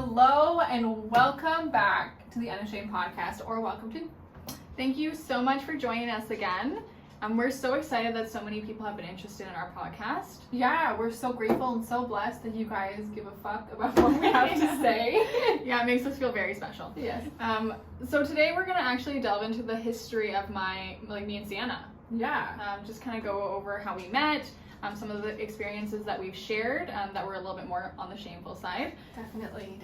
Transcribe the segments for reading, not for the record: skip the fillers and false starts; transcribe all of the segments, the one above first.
Hello and welcome back to the Unashamed Podcast, or welcome to. Thank you so much for joining us again. We're so excited that so many people have been interested in our podcast. Yeah, we're so grateful and so blessed that you guys give a fuck about what we have to say. Yeah, it makes us feel very special. Yes. So today we're gonna actually delve into the history of me and Zyanna. Yeah. Just kind of go over how we met, some of the experiences that we've shared that were a little bit more on the shameful side. Definitely,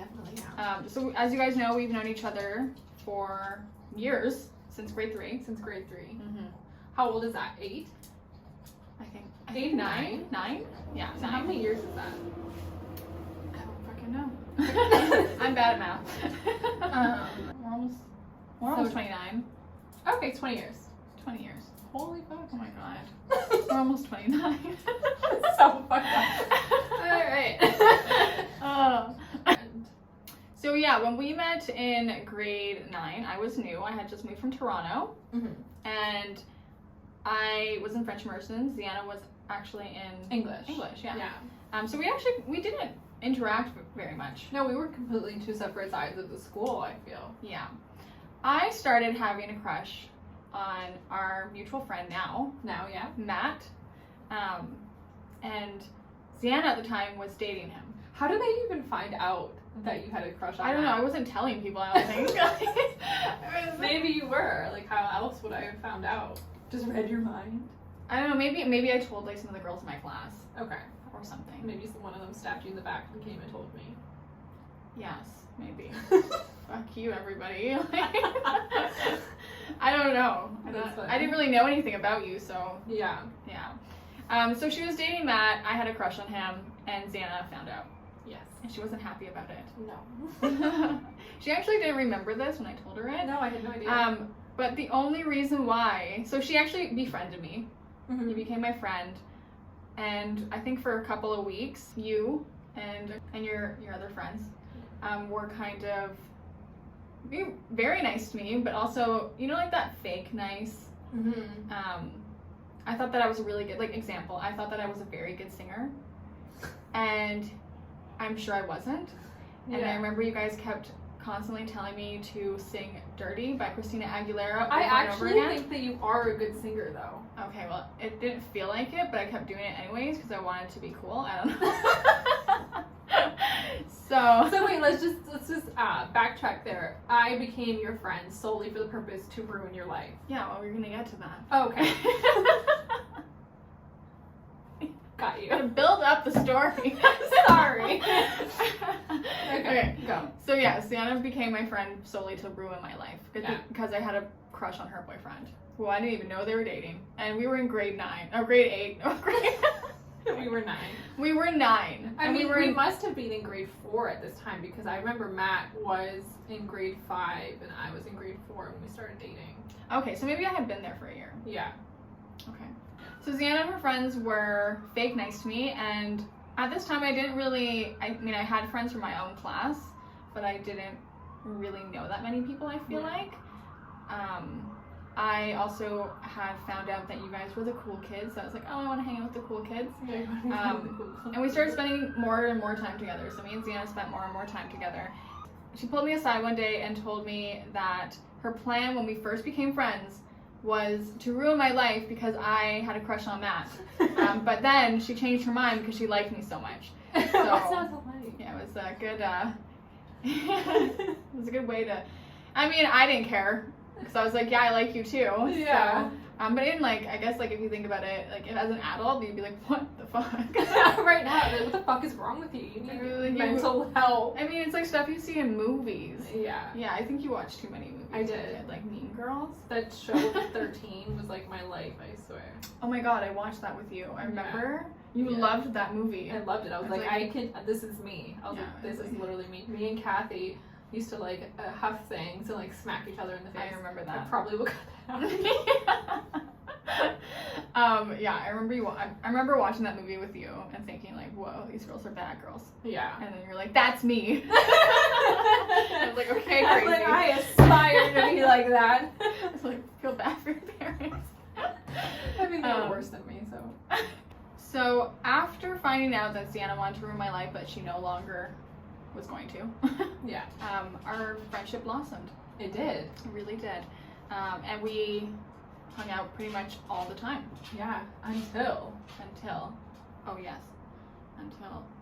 yeah. So as you guys know, we've known each other for years, since grade 3. Since grade 3. Mm-hmm. How old is that? 8? I think 8, 9? 9? Yeah, So 9. how many years is that? I don't fucking know. I'm bad at math. We're almost 29. Okay, 20 years. 20 years. Holy fuck. Oh my god. We're almost 29. So fucked up. Alright. So yeah, when we met in grade 9, I was new. I had just moved from Toronto. Mm-hmm. And I was in French immersion. Zyanna was actually in English, yeah. So we didn't interact very much. No, we were completely two separate sides of the school, I feel. Yeah. I started having a crush on our mutual friend now, yeah. Matt. And Zyanna at the time was dating him. How did they even find out that you had a crush on I don't know, I wasn't telling people, I don't think. Maybe you were. Like, how else would I have found out? Just read your mind? I don't know, maybe I told like some of the girls in my class. Okay. Or something. Maybe one of them stabbed you in the back and came and told me. Yes, maybe. Fuck you, everybody. I don't know. I didn't really know anything about you, so. Yeah. So she was dating Matt, I had a crush on him, and Zyanna found out. Yes. And she wasn't happy about it. No. She actually didn't remember this when I told her it. No, I had no idea. But the only reason why, so she actually befriended me. Mm-hmm. You became my friend, and I think for a couple of weeks, you and your other friends were kind of being very nice to me, but also, you know, like that fake nice. Mm-hmm. I thought that I was a really good, like, example, I thought that I was a very good singer, and I'm sure I wasn't. And I remember you guys kept constantly telling me to sing Dirty by Christina Aguilera over I and actually over again. think that you are a good singer, though. Okay, well, it didn't feel like it, but I kept doing it anyways because I wanted to be cool. I don't know. So wait, let's just backtrack there. I became your friend solely for the purpose to ruin your life. Yeah, well, we're gonna get to that. Okay. Got you. To build up the story. Sorry. Okay, go. So yeah, Zyanna became my friend solely to ruin my life because I had a crush on her boyfriend. Well, I didn't even know they were dating, and we were in grade 8. We were 9. We were 9. I mean, we must have been in grade 4 at this time because I remember Matt was in grade 5 and I was in grade 4 when we started dating. Okay, so maybe I had been there for a year. Yeah. Okay. So Zyanna and her friends were fake nice to me, and at this time I had friends from my own class, but I didn't really know that many people, I feel like. I also had found out that you guys were the cool kids, so I was like, oh, I want to hang out with the cool kids. And we started spending more and more time together, so me and Zyanna spent more and more time together. She pulled me aside one day and told me that her plan when we first became friends was to ruin my life because I had a crush on Matt. But then she changed her mind because she liked me so much. So, that sounds so funny. Yeah, it was a good, it was a good way to, I mean, I didn't care. Because I was like, yeah, I like you too. Yeah. So, but in I guess if you think about it, as an adult, you'd be like, what the fuck? Right now, what the fuck is wrong with you? You need mental help. I mean, it's like stuff you see in movies. Yeah. Yeah, I think you watched too many movies. I did. Like Mean Girls. That show 13 was like my life, I swear. Oh my god, I watched that with you. I remember. You loved that movie. I loved it. I was like, this is me. I was like, this is literally me. Me and Kathy used to huff things and smack each other in the face. I remember that. I probably will cut that out. Yeah, I remember watching that movie with you and thinking whoa, these girls are bad girls. Yeah. And then you're like, that's me. I was like, okay, crazy. I was like, I aspire to be like that. I was like, feel bad for your parents. I mean, they were worse than me, so. So after finding out that Zyanna wanted to ruin my life, but she no longer was going to, Yeah. our friendship blossomed. It did. It really did. And we hung out pretty much all the time. Yeah. Until. Oh yes.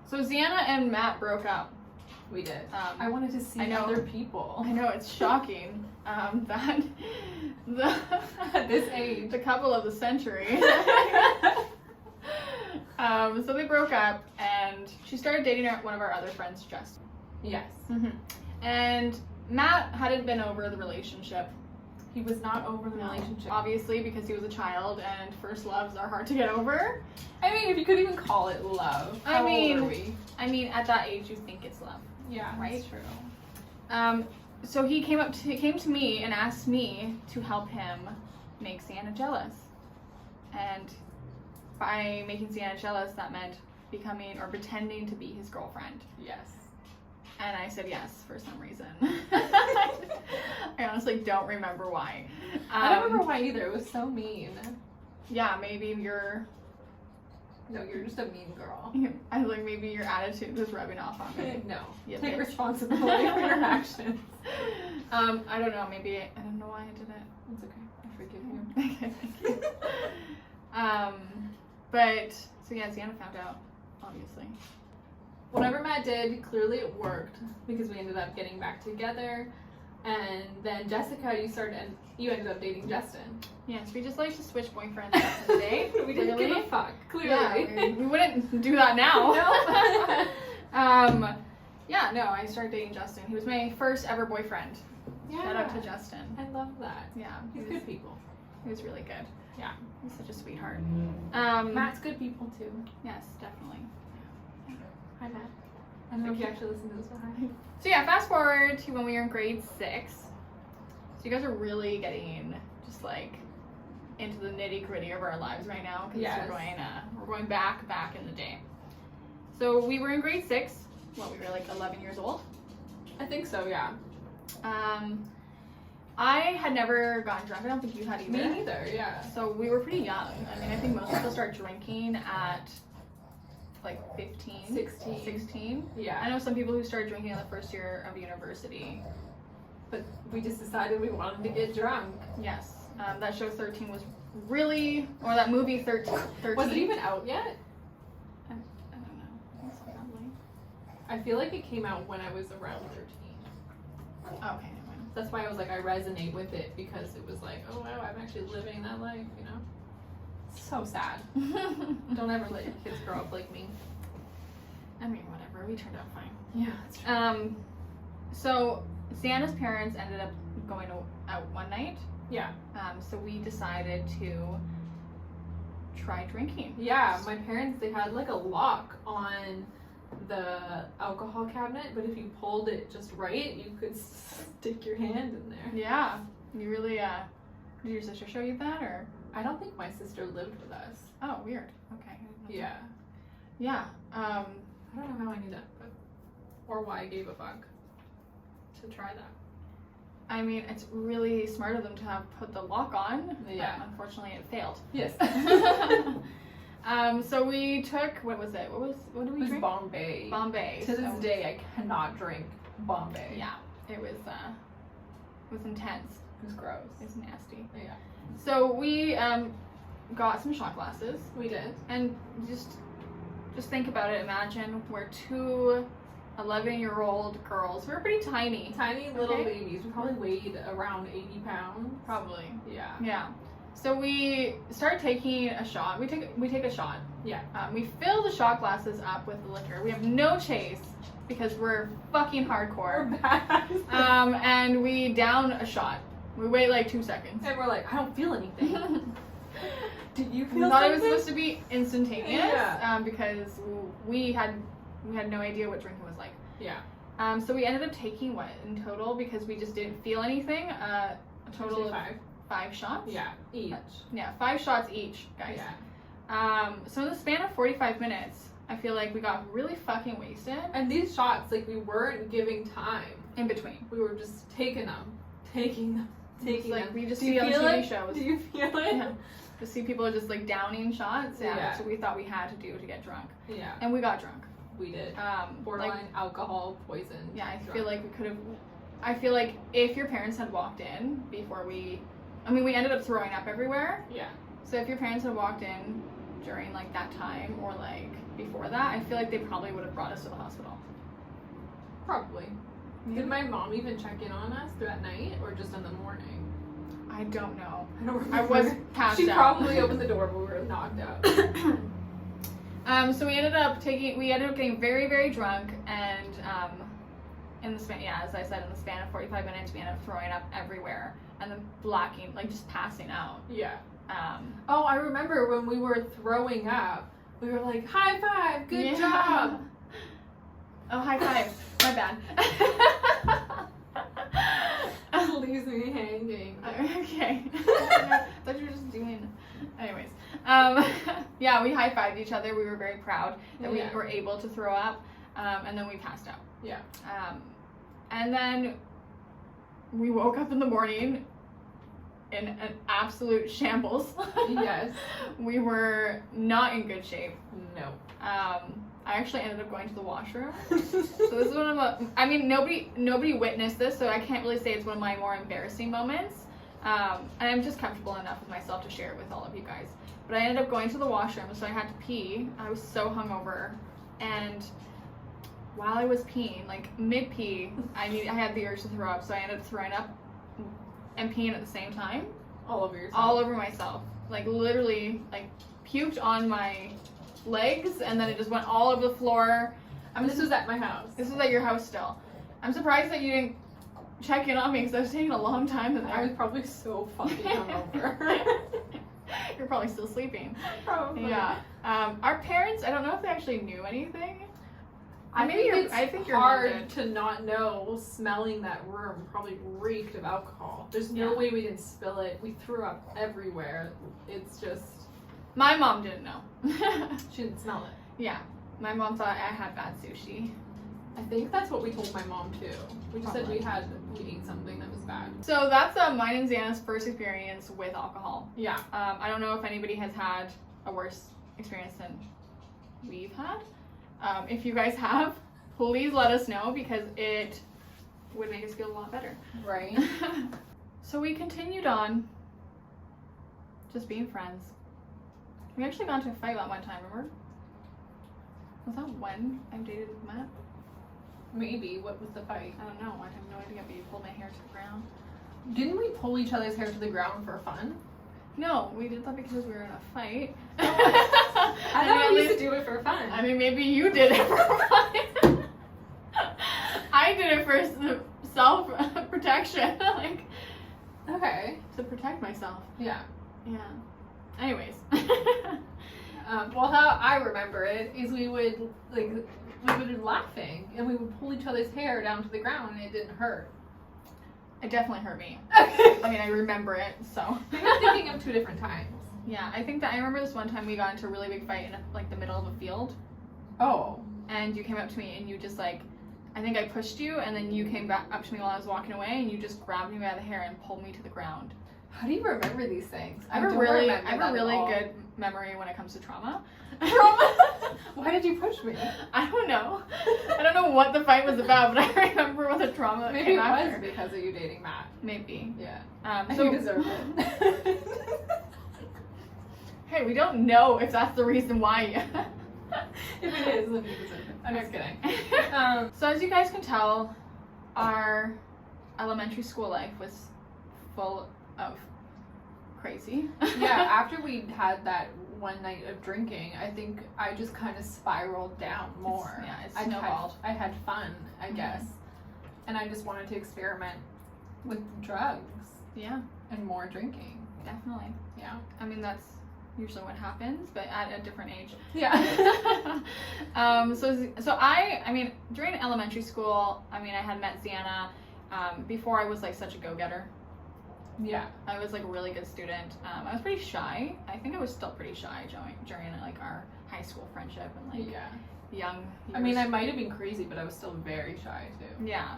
So Zyanna and Matt broke up. We did. I wanted to see other people. I know, it's shocking that At this age. the couple of the century. So they broke up, and she started dating one of our other friends, Justin. Yes. And Matt hadn't been over the relationship. He was not over the relationship. Obviously, because he was a child, and first loves are hard to get over. I mean, if you could even call it love. How old were we? I mean, at that age, you think it's love. Yeah, right? That's true. So he came to me and asked me to help him make Zyanna jealous. And by making Zyanna jealous, that meant becoming or pretending to be his girlfriend. Yes. And I said yes for some reason. I honestly don't remember why. I don't remember why either. It was so mean. Yeah, maybe you're just a mean girl. I like maybe your attitude was rubbing off on me. No. Yeah, Take bitch. responsibility for your actions. I don't know. Maybe I don't know why I did it. It's okay. I forgive you. Okay, thank you. But so yeah, Zyanna found out, obviously. Whatever Matt did, clearly it worked because we ended up getting back together. And then Jessica, you ended up dating Justin. Yes, we just like to switch boyfriends back in the day. We didn't give a fuck, clearly. Yeah, we wouldn't do that now. No. Yeah, no, I started dating Justin. He was my first ever boyfriend. Yeah. Shout out to Justin. I love that. Yeah. He's good people. He was really good. Yeah. He's such a sweetheart. Matt's good people too. Yes, definitely. Hi, Matt. I don't know if you actually listen to this one. So yeah, fast forward to when we were in grade 6. So you guys are really getting just like into the nitty gritty of our lives right now because Yes. we're going back in the day. So we were in grade 6. We were like 11 years old. I think so, yeah. I had never gotten drunk. I don't think you had either. Me neither, yeah. So we were pretty young. I mean, I think most people start drinking at like 15, 16. Yeah. I know some people who started drinking in the first year of university. But we just decided we wanted to get drunk. Yes. That show 13 was really, or that movie 13. Was it even out yet? I don't know. I think so, probably. I feel like it came out when I was around 13. Okay, never mind. That's why I was like, I resonate with it because it was like, oh wow, I'm actually living that life, you know? So sad. Don't ever let your kids grow up like me. I mean, whatever. We turned out fine. Yeah, that's true. So Zyanna's parents ended up going out one night. Yeah. So we decided to try drinking. Yeah, my parents, they had like a lock on the alcohol cabinet, but if you pulled it just right, you could stick your hand in there. Yeah. You really, did your sister show you that, or? I don't think my sister lived with us. Oh, weird. Okay. Yeah. Yeah. I don't know how I knew that, but, or why I gave a fuck to try that. I mean, it's really smart of them to have put the lock on. Yeah. But unfortunately, it failed. Yes. So we took, what did we It was drink? Bombay. Bombay. To this day, I cannot drink Bombay. Yeah. It was intense. It was gross. It was nasty. Yeah. So we got some shot glasses. We did. And just think about it. Imagine we're two 11-year-old girls. We're pretty tiny. Tiny little babies. We probably weighed around 80 pounds. Probably. Yeah. Yeah. So we start taking a shot. We take a shot. Yeah. We fill the shot glasses up with liquor. We have no chase because we're fucking hardcore. We're bad. And we down a shot. We wait like 2 seconds. And we're like, I don't feel anything. Did you feel We thought something? it was supposed to be instantaneous. Yeah. Because we had no idea what drinking was like. Yeah. So we ended up taking what in total, because we just didn't feel anything. A total of 5 shots. Yeah. Each. Yeah, 5 shots each, guys. Yeah. So in the span of 45 minutes, I feel like we got really fucking wasted. And these shots, like, we weren't giving time. In between. We were just taking them. It's like we just Do you see on feel TV it? shows. Do you feel it? Yeah. To see people just like downing shots. Yeah. Yeah. That's what we thought we had to do to get drunk. Yeah. And we got drunk. We did. Borderline alcohol poison. Yeah, I feel like we could have. I feel like if your parents had walked in before we ended up throwing up everywhere. Yeah. So if your parents had walked in during like that time or like before that, I feel like they probably would have brought us to the hospital. Probably. Yeah. Did my mom even check in on us through that night or just in the morning? I don't know. I don't remember. I was passed She out. probably opened the door, but we were knocked out. So we ended up getting very, very drunk, and in the span, as I said, in the span of 45 minutes, we ended up throwing up everywhere, and then blacking, like just passing out. Yeah. I remember when we were throwing up, we were like, high five, good job. Oh, high five. My bad. Leaves me hanging. Okay. I thought you were just doing. Anyways, yeah, we high-fived each other. We were very proud that we were able to throw up, and then we passed out. Yeah. And then we woke up in the morning in an absolute shambles. Yes. We were not in good shape. No. I actually ended up going to the washroom. So this is one of nobody witnessed this, so I can't really say it's one of my more embarrassing moments. And I'm just comfortable enough with myself to share it with all of you guys. But I ended up going to the washroom, so I had to pee. I was so hungover, and while I was peeing, like mid-pee, I had the urge to throw up, so I ended up throwing up and peeing at the same time. All over yourself. All over myself. Like literally, like puked on my legs, and then it just went all over the floor. This was at my house. This was at your house still. I'm surprised that you didn't check in on me because I was taking a long time in there. I was probably so fucking hungover. You're probably still sleeping. Probably. Yeah. Our parents, I don't know if they actually knew anything. I think you're hard haunted. to not know. Smelling that room probably reeked of alcohol. There's no way we didn't spill it. We threw up everywhere. It's just. My mom didn't know. She didn't smell it. Yeah. My mom thought I had bad sushi. I think that's what we told my mom too. We just said we ate something that was bad. So that's mine and Zyanna's first experience with alcohol. Yeah. I don't know if anybody has had a worse experience than we've had. If you guys have, please let us know because it would make us feel a lot better. Right. So we continued on just being friends. We actually got into a fight that one time, remember? Was that when I dated Matt? Maybe. What was the fight? I don't know. I have no idea, but you pulled my hair to the ground. Didn't we pull each other's hair to the ground for fun? No, we did that because we were in a fight. I thought we used to do it for fun. I mean, maybe you did it for fun. I did it for self-protection. Like, okay. To protect myself. Yeah. Yeah. Anyways. Well, how I remember it is we would be laughing and we would pull each other's hair down to the ground and it didn't hurt. It definitely hurt me. I mean, I remember it, so. Maybe I'm thinking of two different times. Yeah, I think that I remember this one time we got into a really big fight in like the middle of a field. Oh. And you came up to me and you just like, I think I pushed you and then you came back up to me while I was walking away and you just grabbed me by the hair and pulled me to the ground. How do you remember these things? I have a really good memory when it comes to trauma. Trauma? Why did you push me? I don't know. I don't know what the fight was about, but I remember what the trauma that Maybe came it after. was because of you dating Matt. Maybe. Yeah. So you deserve it. Hey, we don't know if that's the reason why. If it is, then you deserve it. I'm just kidding. So as you guys can tell, our elementary school life was full of crazy. Yeah, after we had that one night of drinking, I think I just kind of spiraled down more. It's snowballed. I had fun, I guess. And I just wanted to experiment with drugs. Yeah. And more drinking. Definitely. Yeah. I mean, that's usually what happens, but at a different age. Yeah. So I mean, during elementary school, I mean, I had met Zyanna before I was like such a go-getter. Yeah. I was like a really good student. I was pretty shy. I think I was still pretty shy during like our high school friendship and like young years. I mean, I might have been crazy, but I was still very shy too. Yeah.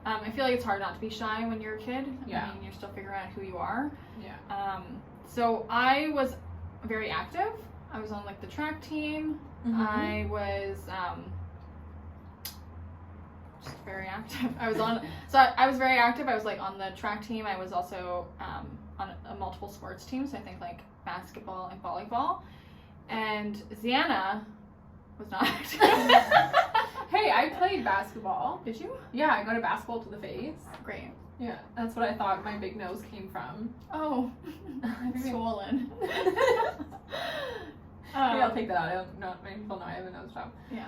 I feel like it's hard not to be shy when you're a kid. Yeah. I mean, you're still figuring out who you are. Yeah. So I was very active. I was on like the track team. Mm-hmm. I was just very active. I was very active. I was like on the track team. I was also on a multiple sports team, so I think like basketball and volleyball. And Zyanna was not active. Hey, I played basketball. Did you? Yeah, I got a basketball to the face. Great. Yeah, that's what I thought my big nose came from. Oh, swollen. Maybe I'll take that out. I don't know. Many people know I have a nose job. Yeah.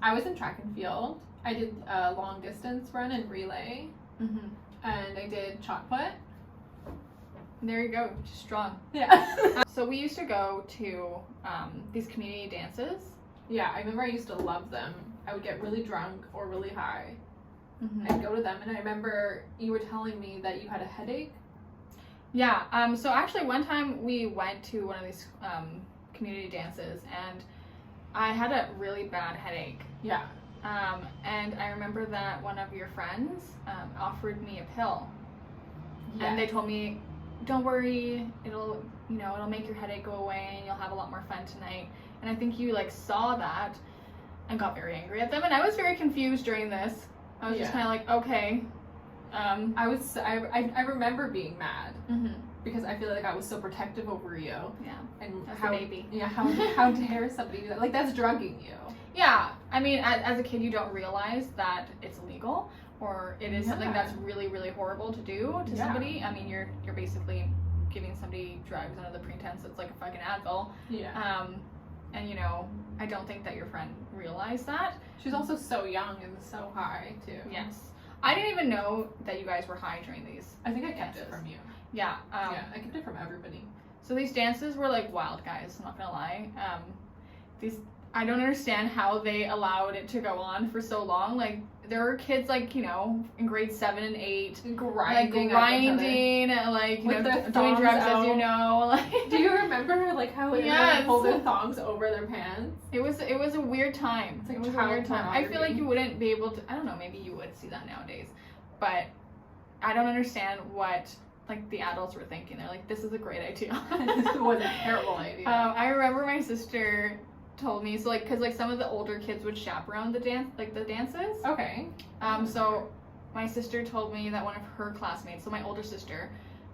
I was in track and field. I did a long distance run and relay, Mm-hmm. and I did shot put. There you go. Just strong. Yeah. So we used to go to these community dances. Yeah, I remember I used to love them. I would get really drunk or really high. Mm-hmm. I'd go to them, and I remember you were telling me that you had a headache. Yeah. So actually, one time we went to one of these community dances, and I had a really bad headache. Yeah. And I remember that one of your friends offered me a pill, Yes. and they told me, "Don't worry, it'll make your headache go away, and you'll have a lot more fun tonight." And I think you like saw that and got very angry at them, and I was very confused during this. I was just kind of like, okay. I remember being mad Mm-hmm. because I feel like I was so protective over you. Yeah. And As a how baby. Yeah, how dare somebody do that? Like, that's drugging you. Yeah, I mean, as a kid, you don't realize that it's illegal or it is something Yeah. that's really, really horrible to do to somebody. I mean, you're basically giving somebody drugs under the pretense it's like a fucking Advil. Yeah. And I don't think that your friend realized that. She's also so young and so high too. Yes. I didn't even know that you guys were high during these. I think I kept dances. it from you. Yeah. Yeah, I kept it from everybody. So these dances were like wild, guys. I'm not gonna lie. I don't understand how they allowed it to go on for so long. Like there were kids like in grade 7 and 8, Grinding, like With their doing thongs drugs out. Like. Do you remember like how they Yes. pull their thongs over their pants? It was a weird time. It's like it was a child weird time. I feel like pornography. you wouldn't be able to. I don't know. Maybe you would see that nowadays, but I don't understand what like the adults were thinking. They're like, this is a great idea. It was a terrible idea. I remember my sister told me, so like, cause like some of the older kids would chaperone the dances. Okay. So my sister told me that one of her classmates, so my older sister,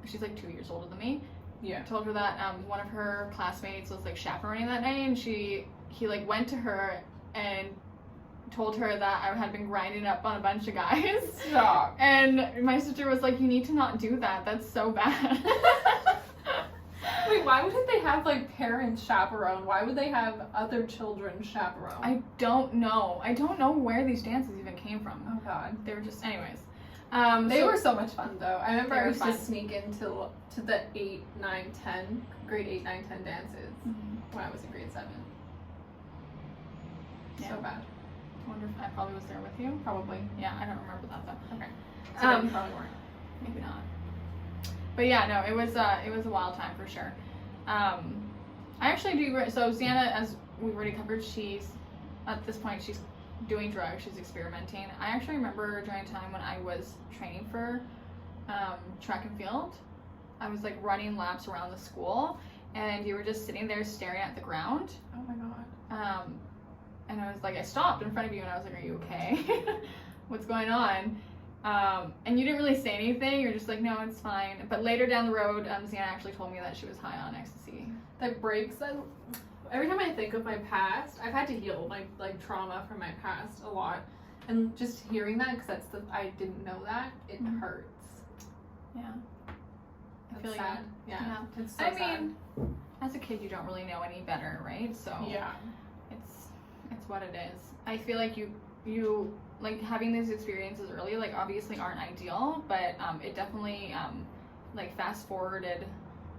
she's like 2 years older than me, Yeah. told her that one of her classmates was like chaperoning that night, and he like went to her and told her that I had been grinding up on a bunch of guys. Stop. And my sister was like, you need to not do that. That's so bad. Wait, why wouldn't they have like parents chaperone? Why would they have other children chaperone? I don't know. I don't know where these dances even came from. Oh God. They were just, anyways. They were so much fun though. I remember They I were used fun. to sneak into the 8, 9, 10, grade 8, 9, 10 dances when I was in grade 7. Yeah. So bad. I wonder if I probably was there with you. Probably. Yeah, I don't remember that though. Okay. So then you Um, probably weren't. Maybe not. But yeah, no, it was a wild time for sure. I actually do. So Zyanna, as we already covered, she's at this point she's doing drugs. She's experimenting. I actually remember during a time when I was training for track and field. I was like running laps around the school, and you were just sitting there staring at the ground. Oh my God. And I was like, I stopped in front of you, and I was like, "Are you okay? What's going on?" And you didn't really say anything. You're just like, "No, it's fine." But later down the road, Zyanna actually told me that she was high on ecstasy. That breaks that. Every time I think of my past, I've had to heal my like trauma from my past a lot, and just hearing that because I didn't know that it hurts. Yeah. I feel It's sad. you. Yeah. It's so I sad. mean, as a kid, you don't really know any better, right? So Yeah. it's what it is. I feel like you like having these experiences early, like obviously aren't ideal, but it definitely like fast forwarded,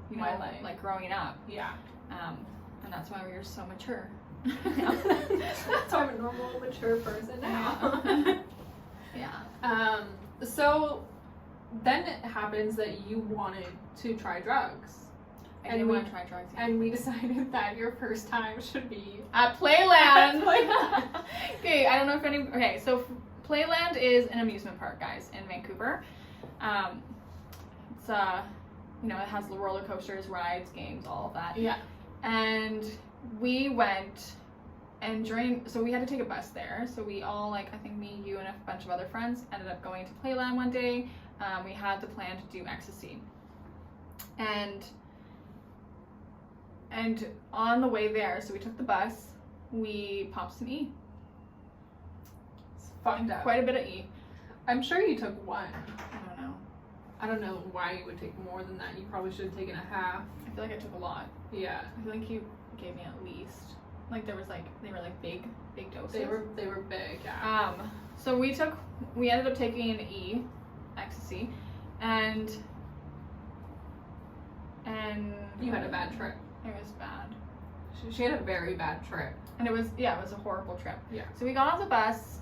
My life. like growing up. Yeah. And that's why we're so mature. So I'm a normal, mature person now. Yeah. So then it happens that you wanted to try drugs. I And didn't we- want to try drugs. And we decided that your first time should be At Playland. Playland. Okay, I don't know if any. Okay, so Playland is an amusement park, guys, in Vancouver. It's it has the roller coasters, rides, games, all of that. Yeah. And we went so we had to take a bus there. So we all, like, I think me, you, and a bunch of other friends ended up going to Playland one day. We had the plan to do ecstasy. And on the way there, so we took the bus, we popped some E. It's fucked up. Quite a bit of E. I'm sure you took one. I don't know. I don't know why you would take more than that. You probably should have taken a half. I feel like I took a lot. Yeah. I feel like you gave me at least, like, they were like big doses. They were big, yeah. So we ended up taking an E, ecstasy, and You had a bad trip. It was bad. She had a very bad trip. And it was a horrible trip. Yeah. So we got off the bus,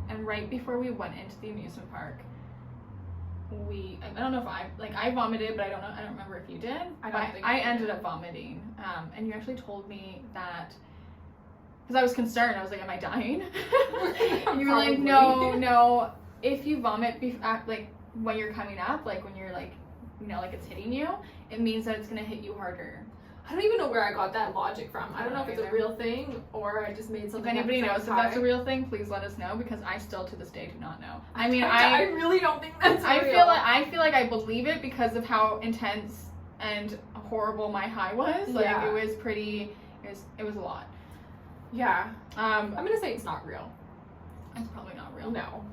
and right before we went into the amusement park, I don't know if I vomited, but I don't remember if you did. I ended up vomiting. And you actually told me that, because I was concerned. I was like, am I dying? You were like, no. If you vomit, like, when you're coming up, like, when you're, like, you know, like, it's hitting you, it means that it's going to hit you harder. I don't even know where I got that logic from. I don't know if it's a real thing or I just made something up. If anybody knows if that's a real thing, please let us know, because I still to this day do not know. I mean, I really don't think that's real. I feel like I believe it because of how intense and horrible my high was. Like, yeah. It was a lot. Yeah. I'm gonna say it's not real. It's probably not real. No.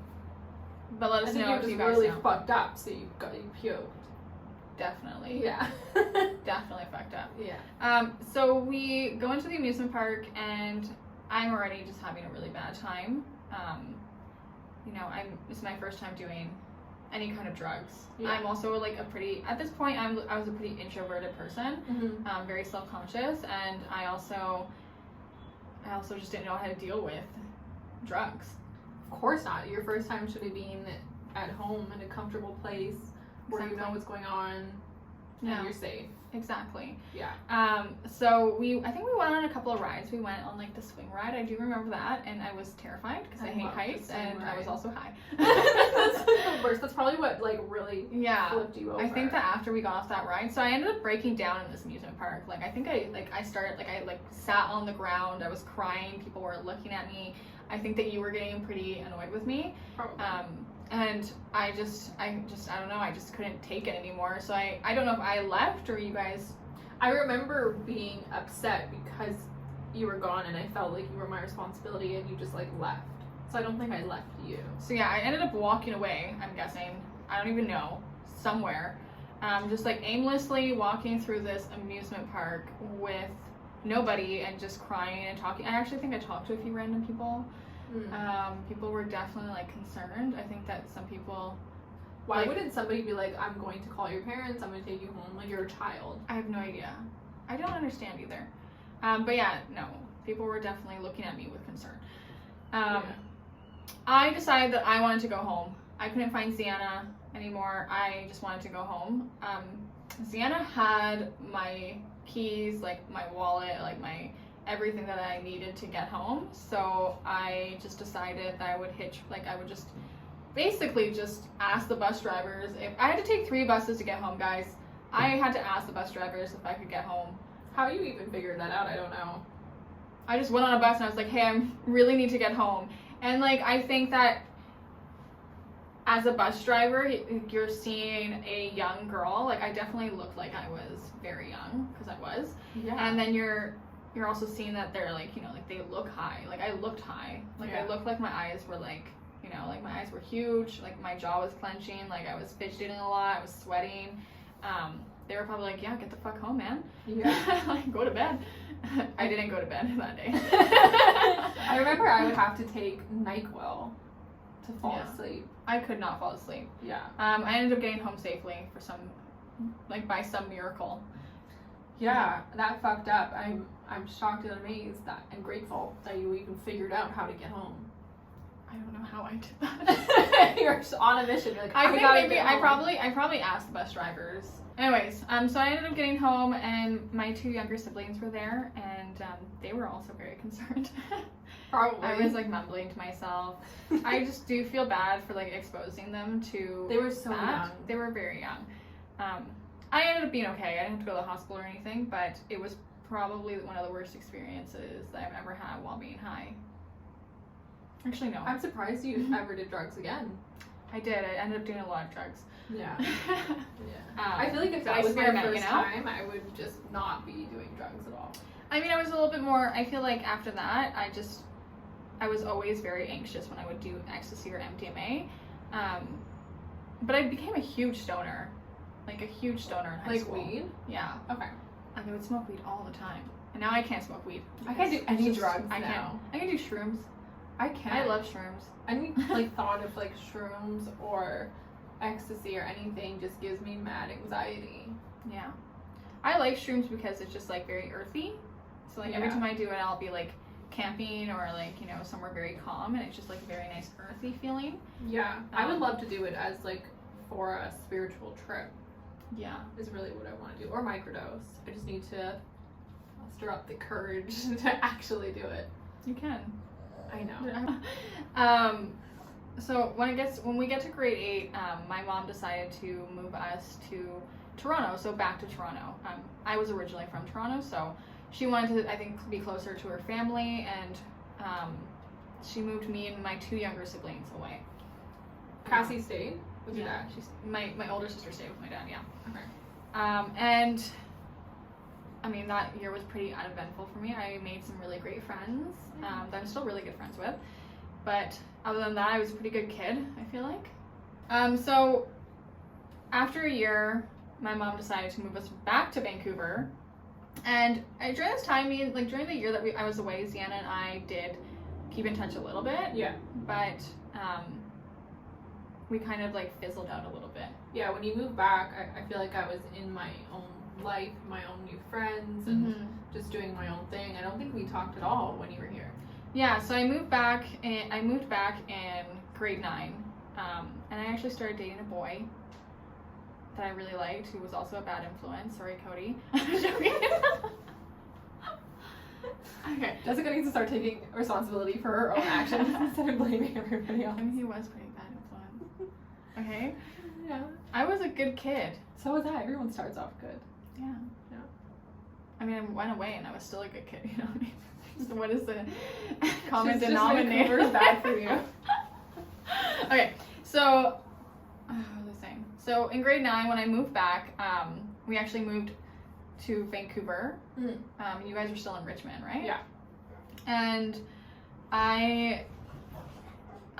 But let us know if you guys really know. fucked up, so you puked. Definitely. Yeah. Definitely fucked up. Yeah. So we go into the amusement park, and I'm already just having a really bad time. You know, this is my first time doing any kind of drugs. Yeah. I'm also like at this point I was a pretty introverted person. Mm-hmm. Very self-conscious, and I also just didn't know how to deal with drugs. Of course not. Your first time should have been at home in a comfortable place where you know what's going on and you're safe. Exactly. Yeah. So I think we went on a couple of rides. We went on, like, the swing ride. I do remember that, and I was terrified because I hate heights, and I was also high. That's the worst. That's probably what, like, really flipped you over. I think that after we got off that ride, so I ended up breaking down in this amusement park. Like, I think I sat on the ground. I was crying. People were looking at me. I think that you were getting pretty annoyed with me. Probably. And I don't know, I just couldn't take it anymore. So I don't know if I left or you guys. I remember being upset because you were gone, and I felt like you were my responsibility, and you just, like, left. So I don't think I left you. So yeah, I ended up walking away, I'm guessing. I don't even know. Somewhere. Just, like, aimlessly walking through this amusement park with nobody and just crying and talking. I actually think I talked to a few random people. People were definitely, like, concerned. I think that some people. Why wouldn't somebody be like, I'm going to call your parents, I'm going to take you home, like, you're a child? I have no idea. I don't understand either. But yeah, no, people were definitely looking at me with concern. I decided that I wanted to go home. I couldn't find Zyanna anymore. I just wanted to go home. Zyanna had my keys, like, my wallet, like, my everything that I needed to get home. So I just decided that I would just basically just ask the bus drivers. If I had to take 3 buses to get home, guys, I had to ask the bus drivers if I could get home. How you even figured that out, I don't know. I just went on a bus and I was like, hey, I really need to get home. And, like, I think that as a bus driver, you're seeing a young girl. Like, I definitely looked like I was very young, because I was. Yeah. And then you're also seeing that they're, like, you know, like, they look high. Like, I looked high. Like, I looked like my eyes were, like, you know, like, my eyes were huge. Like, my jaw was clenching. Like, I was fidgeting a lot. I was sweating. They were probably like, yeah, get the fuck home, man. Yeah. Like, go to bed. I didn't go to bed that day. I remember I would have to take NyQuil to fall asleep. I could not fall asleep. Yeah. I ended up getting home safely by some miracle. Yeah, that fucked up. I'm shocked and amazed and grateful that you even figured out how to get home. I don't know how I did that. You're just on a mission. You're like, I probably asked the bus drivers. Anyways, so I ended up getting home, and my 2 younger siblings were there, and they were also very concerned. Probably. I was, like, mumbling to myself. I just do feel bad for, like, exposing them to. They were so young. They were very young. I ended up being okay. I didn't have to go to the hospital or anything, but it was probably one of the worst experiences that I've ever had while being high. Actually, no. I'm surprised you ever did drugs again. I did. I ended up doing a lot of drugs. Yeah. I feel like if that was my first time, I would just not be doing drugs at all. I mean, I was a little bit more, I feel like after that, I was always very anxious when I would do ecstasy or MDMA. But I became a huge stoner. Like a huge stoner in high school. Like weed? Yeah. Okay. Like I would smoke weed all the time. And now I can't smoke weed. I can't do any drugs now. I can do shrooms. I can't. I love shrooms. Any thought of like shrooms or ecstasy or anything just gives me mad anxiety. Yeah. I like shrooms because it's just like very earthy. So like every time I do it, I'll be like camping or like, you know, somewhere very calm, and it's just like a very nice earthy feeling. Yeah. I would love to do it as like for a spiritual trip. Yeah. Is really what I want to do. Or microdose. I just need to stir up the courage to actually do it. You can. I know. So when we get to grade 8, my mom decided to move us to Toronto, so back to Toronto. I was originally from Toronto, so she wanted to, I think, be closer to her family, and she moved me and my 2 younger siblings away. Cassie stayed with your dad? My older sister stayed with my dad, yeah. Okay. And I mean, that year was pretty uneventful for me. I made some really great friends that I'm still really good friends with. But other than that, I was a pretty good kid, I feel like. So after a year, my mom decided to move us back to Vancouver. And during this time, during the year that I was away, Zyanna and I did keep in touch a little bit. Yeah. But we kind of like fizzled out a little bit. Yeah, when you moved back, I feel like I was in my own life, my own new friends, and just doing my own thing. I don't think we talked at all when you were here. Yeah, so I moved back in grade 9, and I actually started dating a boy that I really liked, who was also a bad influence. Sorry, Cody. I'm joking. Okay. Jessica needs to start taking responsibility for her own actions instead of blaming everybody else. I mean, he was pretty bad influence. Okay. Yeah. I was a good kid. So was I. Everyone starts off good. Yeah. Yeah. I mean, I went away and I was still a good kid, you know what I mean? So what is the common Just denominator? Vancouver's bad for you. Okay, so what was I saying? So in grade 9, when I moved back, we actually moved to Vancouver. You guys are still in Richmond, right? Yeah. And I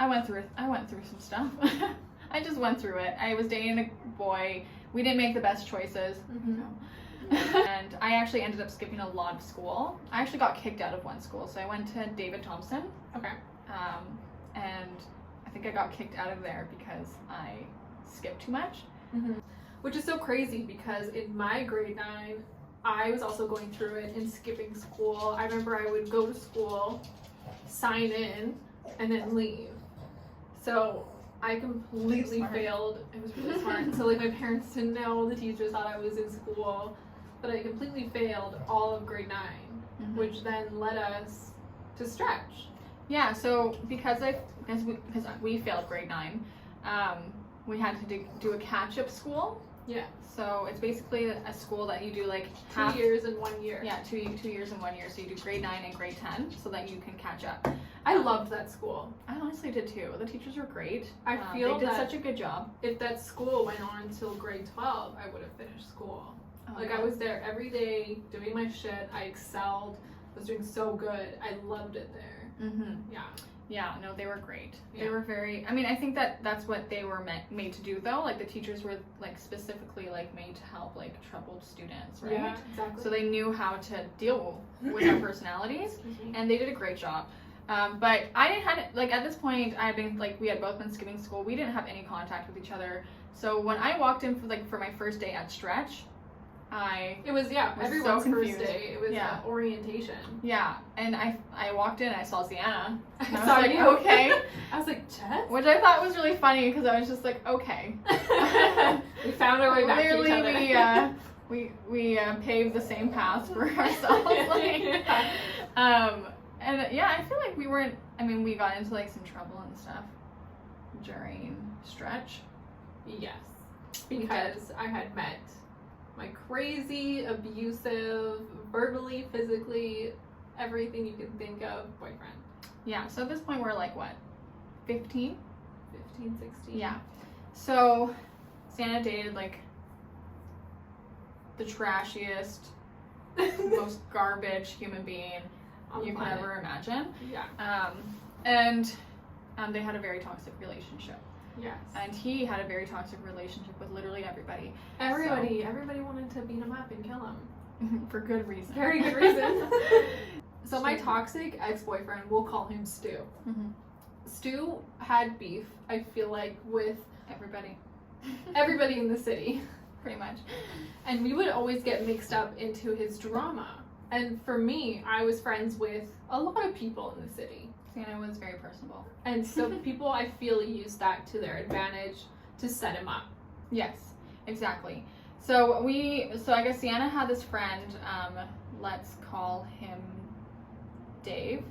went through some stuff. I just went through it. I was dating a boy. We didn't make the best choices. And I actually ended up skipping a lot of school. I actually got kicked out of one school, so I went to David Thompson. Okay. And I think I got kicked out of there because I skipped too much. Which is so crazy because in my grade 9, I was also going through it and skipping school. I remember I would go to school, sign in, and then leave. So I completely failed. It was really smart. So like my parents didn't know, the teachers thought I was in school, but I completely failed all of grade 9, which then led us to stretch. Yeah, so because we failed grade 9, we had to do a catch-up school. Yeah. So it's basically a school that you do like 2 years in 1 year. Yeah, 2 years in 1 year. So you do grade 9 and grade 10 so that you can catch up. I loved that school. I honestly did too. The teachers were great. I feel they did such a good job. If that school went on until grade 12, I would have finished school. Oh, I was there every day doing my shit. I excelled. Was doing so good. I loved it there. Yeah. Yeah, no, they were great. Yeah. They were very, I mean, I think that's what they were made to do though. Like the teachers were like specifically like made to help like troubled students, right? Yeah, exactly. So they knew how to deal with our personalities, and they did a great job. But I didn't have, like at this point, we had both been skipping school. We didn't have any contact with each other. So when I walked in for my first day at Stretch, everyone's first day. It was orientation. Yeah, and I walked in and I saw Zyanna. And I was like, okay. I was like, Jess? Which I thought was really funny because I was just like, okay. We found our way back to each other. Clearly, we paved the same path for ourselves. And yeah, I feel like we got into like some trouble and stuff during Stretch. Yes, because I had met my crazy, abusive, verbally, physically, everything you can think of boyfriend. Yeah, so at this point we're like, what, 15? 15, 16. Yeah. So Zyanna dated like the trashiest, most garbage human being you can ever imagine. Yeah. And they had a very toxic relationship. Yes. And he had a very toxic relationship with literally everybody. Everybody wanted to beat him up and kill him. For good reason. Very good reason. So my toxic ex-boyfriend, we'll call him Stu. Mm-hmm. Stu had beef, I feel like, with Everybody, in the city. pretty much. And we would always get mixed up into his drama. And for me, I was friends with a lot of people in the city. Zyanna was very personable. And so people, I feel, used that to their advantage to set him up. Yes, exactly. So I guess Zyanna had this friend, let's call him Dave.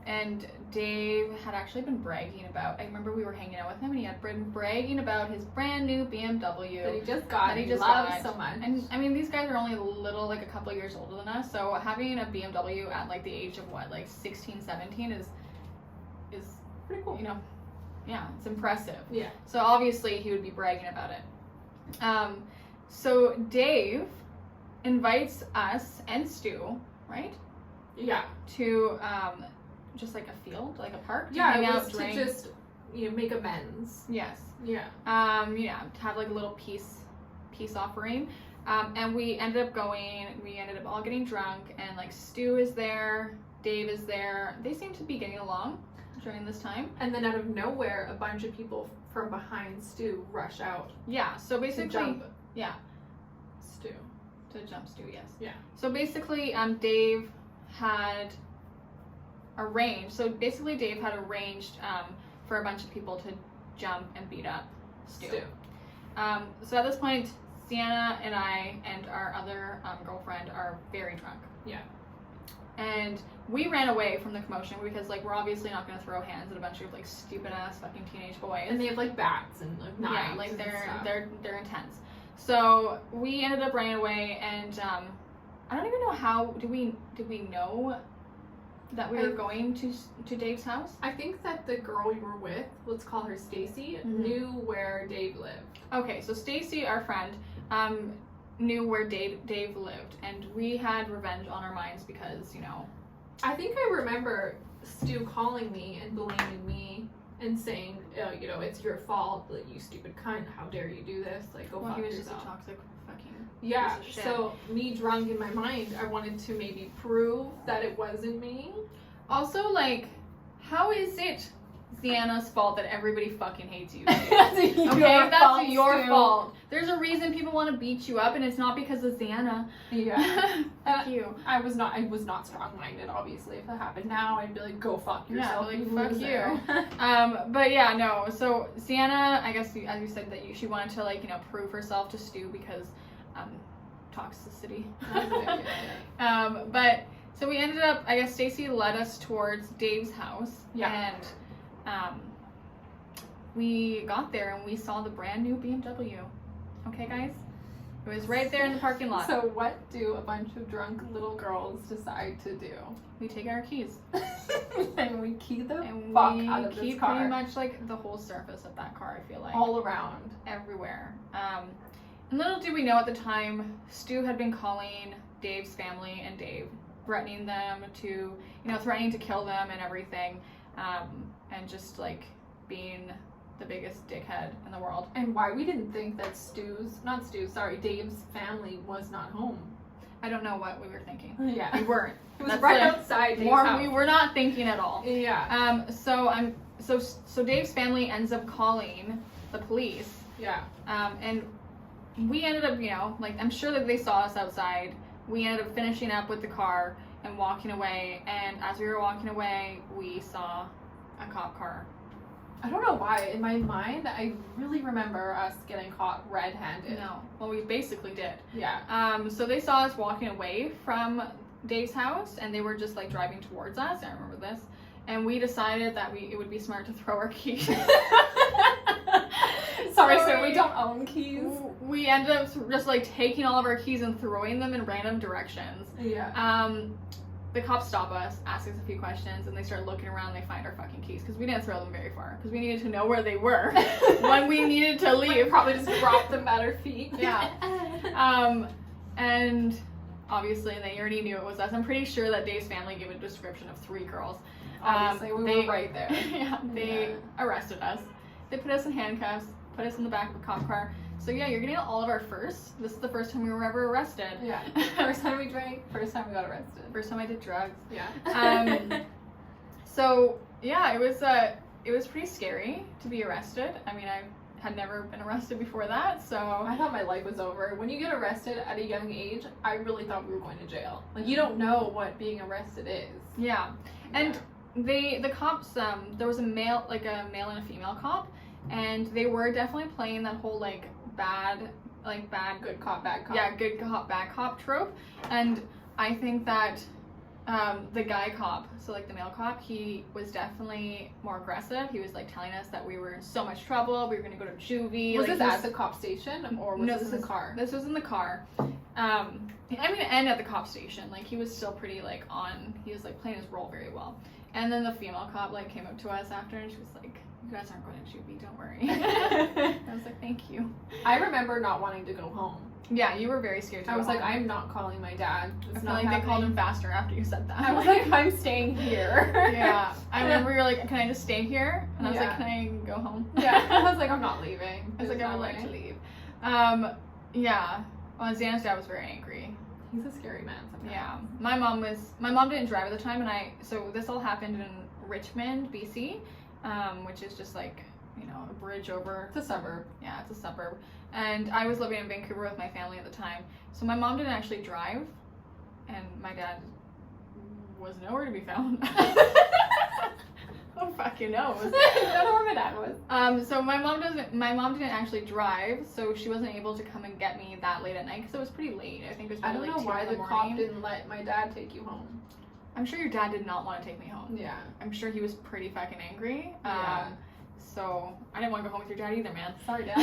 And Dave had actually been bragging about, I remember we were hanging out with him and he had been bragging about his brand new BMW. That he just got, that he just loves so much. And I mean, these guys are only like a couple of years older than us, so having a BMW at like the age of what, like 16, 17 is pretty cool. You know, yeah, it's impressive. Yeah. So obviously he would be bragging about it. So Dave invites us and Stu, right? Yeah. To just like a field, like a park. Yeah, hang it was out, to drink. just, make amends. Yes. Yeah. Yeah, to have like a little peace offering. And we ended up all getting drunk, and like Stu is there, Dave is there. They seem to be getting along during this time. And then out of nowhere, a bunch of people from behind Stu rush out. Yeah, so basically, to jump. Yeah. Stu. To jump Stu, yes. Yeah. So basically, Dave had arranged for a bunch of people to jump and beat up Stu. So at this point, Zyanna and I and our other girlfriend are very drunk. Yeah. And we ran away from the commotion because, like, we're obviously not going to throw hands at a bunch of like stupid ass fucking teenage boys. And they have like bats and like knives. Yeah, like they're intense. So we ended up running away, and I don't even know how did we know that we were going to Dave's house? I think that the girl we were with, let's call her Stacy, knew where Dave lived. Okay, so Stacy, our friend, knew where Dave lived, and we had revenge on our minds because, I think I remember Stu calling me and blaming me and saying, it's your fault, like, you stupid cunt, how dare you do this, like, go fuck yourself. He was just a toxic fucking yeah, piece of shit. So me drunk in my mind, I wanted to maybe prove that it wasn't me. Also, like, how is it Zyanna's fault that everybody fucking hates you? That's your fault. There's a reason people want to beat you up, and it's not because of Zyanna. Yeah. Fuck you. I was not strong-minded, obviously. If that happened now, I'd be like, go fuck yourself. Yeah, like, fuck you. But yeah, no. So Zyanna, I guess, as you said, that she wanted to, like, prove herself to Stu because toxicity. But so we ended up, I guess Stacy led us towards Dave's house. Yeah. And we got there and we saw the brand new BMW. Okay, guys? It was right there in the parking lot. So what do a bunch of drunk little girls decide to do? We take our keys. And we key the fuck out of this car. We keep pretty much like the whole surface of that car, I feel like. All around. Everywhere. And little did we know at the time, Stu had been calling Dave's family and Dave, threatening them to, threatening to kill them and everything. And just like being the biggest dickhead in the world. And why we didn't think that Dave's family was not home. I don't know what we were thinking. Yeah. We weren't. It was right outside Dave's house. We were not thinking at all. Yeah. So Dave's family ends up calling the police. Yeah. And we ended up, I'm sure that they saw us outside. We ended up finishing up with the car and walking away. And as we were walking away, we saw a cop car. I don't know why. In my mind, I really remember us getting caught red-handed. No. Well, we basically did. Yeah. So they saw us walking away from Dave's house, and they were just like driving towards us. I remember this. And we decided that it would be smart to throw our keys. Sorry, sir, we don't own keys. We ended up just like taking all of our keys and throwing them in random directions. Yeah. The cops stop us, ask us a few questions, and they start looking around. And they find our fucking keys because we didn't throw them very far because we needed to know where they were when we needed to leave. We probably just dropped them at our feet. Yeah. And obviously they already knew it was us. I'm pretty sure that Dave's family gave a description of 3 girls. Obviously, we were right there. Yeah, they arrested us. They put us in handcuffs, put us in the back of a cop car. So yeah, you're getting all of our firsts. This is the first time we were ever arrested. Yeah. First time we drank, first time we got arrested. First time I did drugs. Yeah. So yeah, it was pretty scary to be arrested. I mean, I had never been arrested before that, so I thought my life was over. When you get arrested at a young age, I really thought we were going to jail. Like, you don't know what being arrested is. Yeah. And the cops, there was a male and a female cop, and they were definitely playing that whole bad Good cop, bad cop. Yeah, good cop, bad cop trope. And I think that the guy cop, so the male cop, he was definitely more aggressive. He was telling us that we were in so much trouble, we were going to go to juvie. Was this at the cop station, or was this in the car? This was in the car. And at the cop station. He was still pretty he was playing his role very well. And then the female cop came up to us after, and she was like, "You guys aren't going to juvie, don't worry." I was like, "Thank you." I remember not wanting to go home. Yeah, you were very scared to I go was home. I'm not calling my dad. I feel like they called him faster after you said that. I was I'm staying here. Yeah. I remember you were like, "Can I just stay here?" And I was like, "Can I go home?" Yeah. I was like, "I'm not leaving." I was like, "I would like to leave." Yeah. Well, Zyanna's dad was very angry. He's a scary man sometimes. Yeah. My mom didn't drive at the time, and so this all happened in Richmond, BC, which is just a bridge over. It's a suburb. Yeah, it's a suburb. And I was living in Vancouver with my family at the time. So my mom didn't actually drive, and my dad was nowhere to be found. Who fucking knows? I don't know where my dad was. So my mom didn't actually drive, so she wasn't able to come and get me that late at night because it was pretty late. I think it was I probably don't know why the 2 cop a.m. didn't let my dad take you home. I'm sure your dad did not want to take me home. Yeah. I'm sure he was pretty fucking angry. Yeah. So I didn't want to go home with your dad either, man. Sorry, Dad.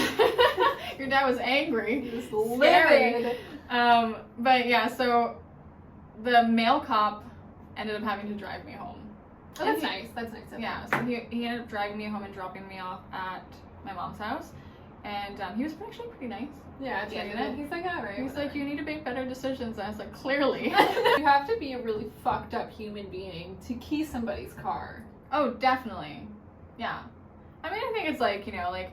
Your dad was angry. He was Scary. livid. But yeah, so the male cop ended up having to drive me home. Oh, that's nice. That's nice. Yeah, so he ended up driving me home and dropping me off at my mom's house. And he was actually pretty nice. Yeah, at the end of it, he's like, all right. He's like, "You need to make better decisions." And I was like, "Clearly." You have to be a really fucked up human being to key somebody's car. Oh, definitely. Yeah. I mean, I think it's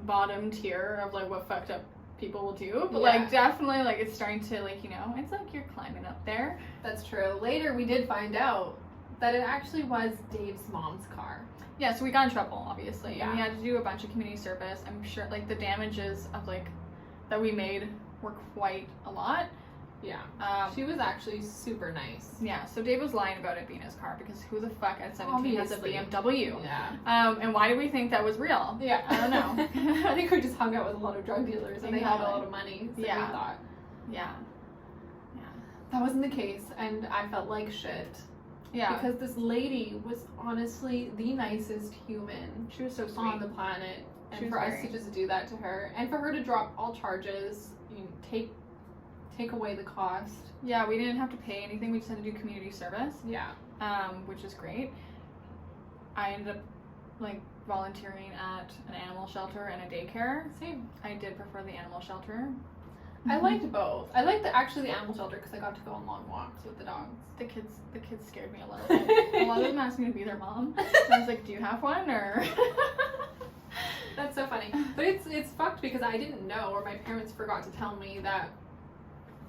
bottom tier of what fucked up people will do, but definitely it's starting to it's you're climbing up there. That's true. Later we did find out that it actually was Dave's mom's car. Yeah, so we got in trouble, obviously. Yeah. And we had to do a bunch of community service. I'm sure the damages of that we made were quite a lot. Yeah. She was actually super nice. Yeah, so Dave was lying about it being his car because who the fuck at 17 has a BMW? Yeah. And why do we think that was real? Yeah. I don't know. I think we just hung out with a lot of drug dealers and they had a lot of money. So Yeah. we thought. Yeah. That wasn't the case, and I felt like shit. Yeah. Because this lady was honestly the nicest human She was so sweet. on the planet. She And was for us very- to just do that to her, and for her to drop all charges, take away the cost. Yeah, we didn't have to pay anything. We just had to do community service, Yeah. which is great. I ended up volunteering at an animal shelter and a daycare. Same. I did prefer the animal shelter. I liked both. I liked the animal shelter because I got to go on long walks with the dogs. The kids scared me a little bit. A lot of them asked me to be their mom. And I was like, "Do you have one?" Or That's so funny. But it's fucked because I didn't know, or my parents forgot to tell me that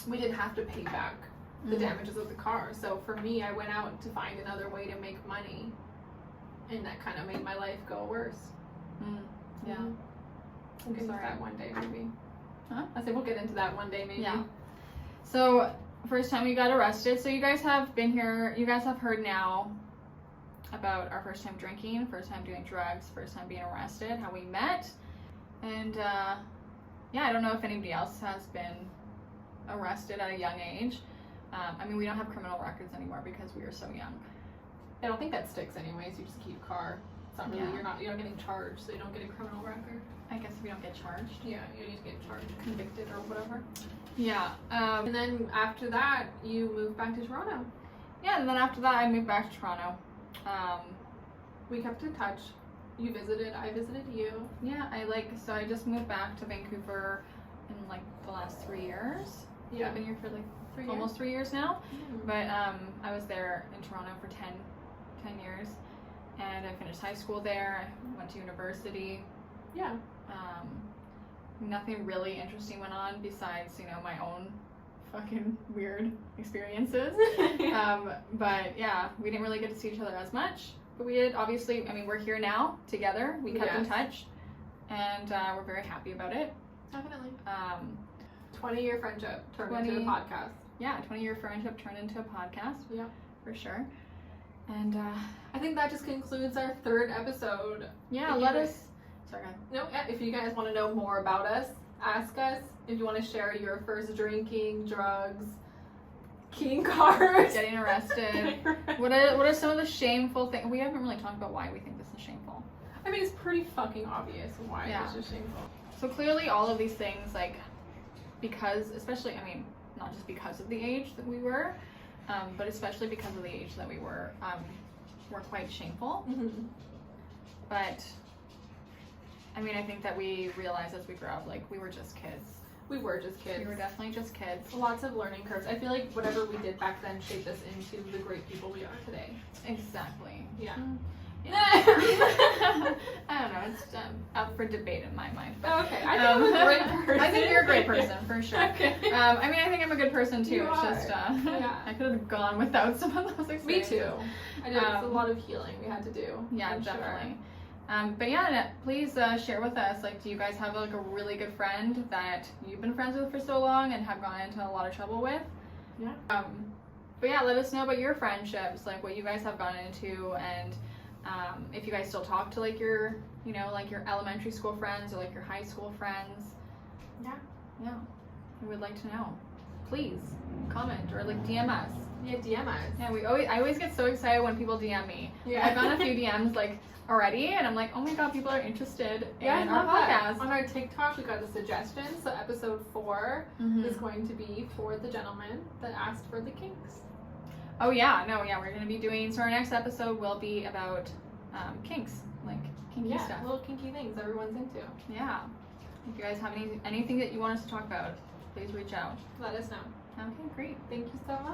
we didn't have to pay back the damages of the car. So for me, I went out to find another way to make money, and that kind of made my life go worse. Yeah. We'll get into Sorry. that one day, maybe. Huh? I said we'll get into that one day, maybe. Yeah. So first time we got arrested. So you guys have been here. You guys have heard now about our first time drinking, first time doing drugs, first time being arrested, how we met, and I don't know if anybody else has been arrested at a young age. I mean, we don't have criminal records anymore because we were so young. I don't think that sticks anyways. You just keep car. It's not really, you're not getting charged, so you don't get a criminal record. I guess if you don't get charged. Yeah, you need to get charged, convicted, or whatever. Yeah. And then after that, you moved back to Toronto. Yeah, and then after that, I moved back to Toronto. We kept in touch. You visited, I visited you. Yeah, so I just moved back to Vancouver in like the last 3 years. Yeah. I've been here for like almost 3 years now. Mm-hmm. But I was there in Toronto for 10 years. And I finished high school there. I went to university. Yeah. Nothing really interesting went on besides, my own fucking weird experiences. But yeah, we didn't really get to see each other as much. But we did, obviously, we're here now together. We kept in touch. And we're very happy about it. Definitely. 20-year friendship turned into a podcast. Yeah, 20-year friendship turned into a podcast. Yeah. For sure. And I think that just concludes our 3rd episode. Yeah, Sorry. No, if you guys want to know more about us, ask us. If you want to share your first drinking, drugs, keying cars, getting arrested. What are some of the shameful things? We haven't really talked about why we think this is shameful. It's pretty fucking obvious why this is shameful. So clearly all of these things, because, especially, not just because of the age that we were, but especially because of the age that we were quite shameful. Mm-hmm. But I think that we realized as we grew up, we were just kids. We were just kids. We were definitely just kids. Lots of learning curves. I feel like whatever we did back then shaped us into the great people we are today. Exactly. Yeah. I don't know. It's up for debate in my mind. But okay. I think I'm a great person. I think you're a great person, for sure. Okay. I think I'm a good person, too. You it's are. just, yeah. I could have gone without some of those experiences. Me too. I did. It's a lot of healing we had to do. Yeah, definitely. Sure. But yeah, please share with us, do you guys have a really good friend that you've been friends with for so long and have gone into a lot of trouble with? Yeah. But yeah, let us know about your friendships, what you guys have gone into, and if you guys still talk to your, your elementary school friends or your high school friends. Yeah. Yeah. We would like to know. Please comment or DM us. Yeah, DM us. Yeah, I always get so excited when people DM me. Yeah. I've gotten a few DMs already, and I'm like, oh my god, people are interested in our podcast. podcast. On our TikTok, we got a suggestion. So episode 4 is going to be for the gentleman that asked for the kinks. Oh yeah, we're gonna be doing. So our next episode will be about kinks, kinky stuff. Little kinky things everyone's into. Yeah. If you guys have anything that you want us to talk about, please reach out. Let us know. Okay, great. Thank you so much.